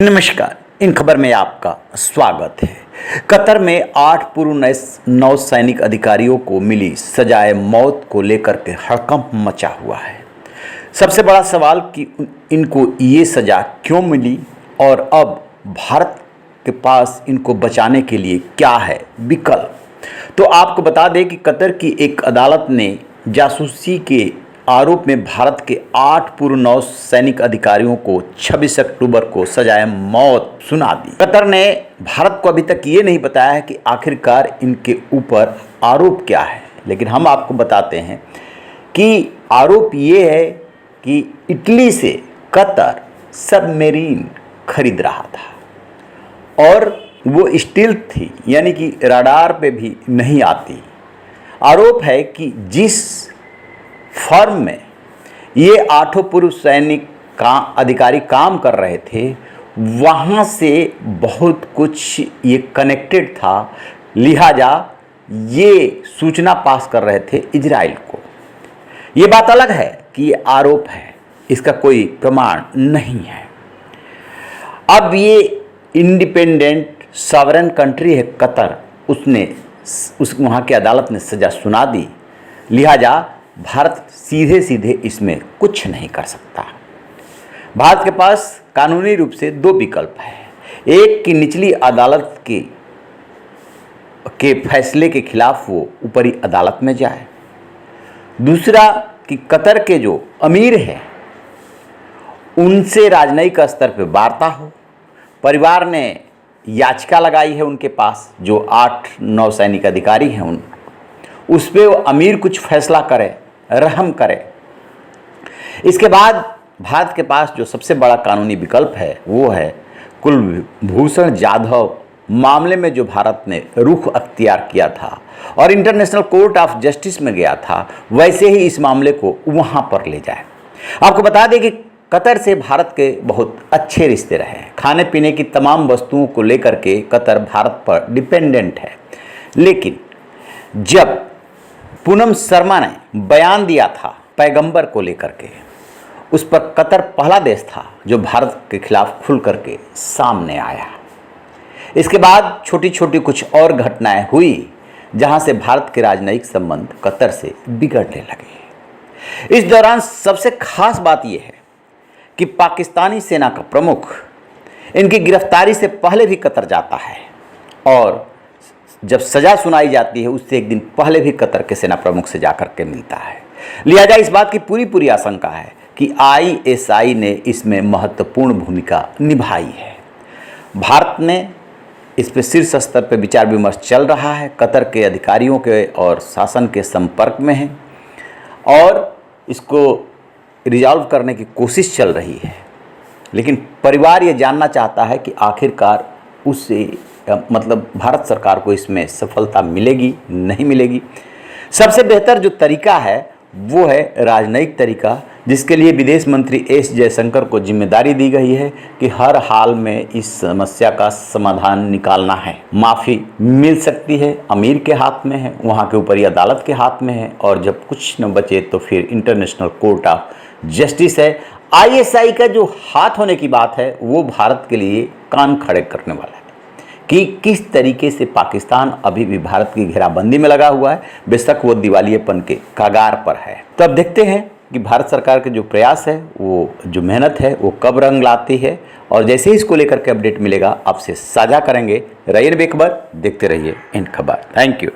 नमस्कार। इन खबर में आपका स्वागत है। कतर में 8 पूर्व नौसैनिक अधिकारियों को मिली सजाए मौत को लेकर के हड़कंप मचा हुआ है। सबसे बड़ा सवाल कि इनको ये सजा क्यों मिली और अब भारत के पास इनको बचाने के लिए क्या है विकल्प। तो आपको बता दें कि कतर की एक अदालत ने जासूसी के आरोप में भारत के 8 पूर्व नौसैनिक अधिकारियों को 26 अक्टूबर को सजाए मौत सुना दी। कतर ने भारत को अभी तक ये नहीं बताया है कि आखिरकार इनके ऊपर आरोप क्या है, लेकिन हम आपको बताते हैं कि आरोप ये है कि इटली से कतर सबमरीन खरीद रहा था और वो स्टील्थ थी, यानी कि रडार पे भी नहीं आती। आरोप है कि जिस फर्म में ये 8 पूर्व सैनिक अधिकारी काम कर रहे थे, वहाँ से बहुत कुछ ये कनेक्टेड था, लिहाजा ये सूचना पास कर रहे थे इजराइल को। ये बात अलग है कि ये आरोप है, इसका कोई प्रमाण नहीं है। अब ये इंडिपेंडेंट सॉवरेन कंट्री है कतर, वहाँ की अदालत ने सज़ा सुना दी, लिहाजा भारत सीधे सीधे इसमें कुछ नहीं कर सकता। भारत के पास कानूनी रूप से 2 विकल्प है। एक कि निचली अदालत के फैसले के खिलाफ वो ऊपरी अदालत में जाए। दूसरा कि कतर के जो अमीर हैं उनसे राजनयिक स्तर पर वार्ता हो। परिवार ने याचिका लगाई है उनके पास, जो 8 नौसैनिक अधिकारी हैं उस पर वो अमीर कुछ फैसला करे, रहम करे। इसके बाद भारत के पास जो सबसे बड़ा कानूनी विकल्प है वो है कुलभूषण जाधव मामले में जो भारत ने रुख अख्तियार किया था और इंटरनेशनल कोर्ट ऑफ जस्टिस में गया था, वैसे ही इस मामले को वहाँ पर ले जाए। आपको बता दें कि कतर से भारत के बहुत अच्छे रिश्ते रहे हैं। खाने पीने की तमाम वस्तुओं को लेकर के कतर भारत पर डिपेंडेंट है, लेकिन जब पूनम शर्मा ने बयान दिया था पैगंबर को लेकर के, उस पर कतर पहला देश था जो भारत के खिलाफ खुल करके सामने आया। इसके बाद छोटी छोटी कुछ और घटनाएं हुई जहां से भारत के राजनयिक संबंध कतर से बिगड़ने लगे। इस दौरान सबसे खास बात यह है कि पाकिस्तानी सेना का प्रमुख इनकी गिरफ्तारी से पहले भी कतर जाता है और जब सज़ा सुनाई जाती है उससे एक दिन पहले भी कतर के सेना प्रमुख से जाकर के मिलता है। लिहाजा इस बात की पूरी आशंका है कि ISI ने इसमें महत्वपूर्ण भूमिका निभाई है। भारत ने इस पर शीर्ष स्तर पर विचार विमर्श चल रहा है, कतर के अधिकारियों के और शासन के संपर्क में है और इसको रिजॉल्व करने की कोशिश चल रही है। लेकिन परिवार ये जानना चाहता है कि आखिरकार उससे भारत सरकार को इसमें सफलता मिलेगी नहीं मिलेगी। सबसे बेहतर जो तरीका है वो है राजनयिक तरीका, जिसके लिए विदेश मंत्री S जयशंकर को जिम्मेदारी दी गई है कि हर हाल में इस समस्या का समाधान निकालना है। माफ़ी मिल सकती है, अमीर के हाथ में है, वहाँ के ऊपरी अदालत के हाथ में है, और जब कुछ न बचे तो फिर इंटरनेशनल कोर्ट ऑफ जस्टिस है। ISI का जो हाथ होने की बात है वो भारत के लिए कान खड़े करने वाला है कि किस तरीके से पाकिस्तान अभी भी भारत की घेराबंदी में लगा हुआ है, बेशक वो दिवालियेपन के कगार पर है। तो अब देखते हैं कि भारत सरकार के जो प्रयास है, वो जो मेहनत है, वो कब रंग लाती है, और जैसे ही इसको लेकर के अपडेट मिलेगा आपसे साझा करेंगे। रहिए बेखबर, देखते रहिए इन खबर। Thank you.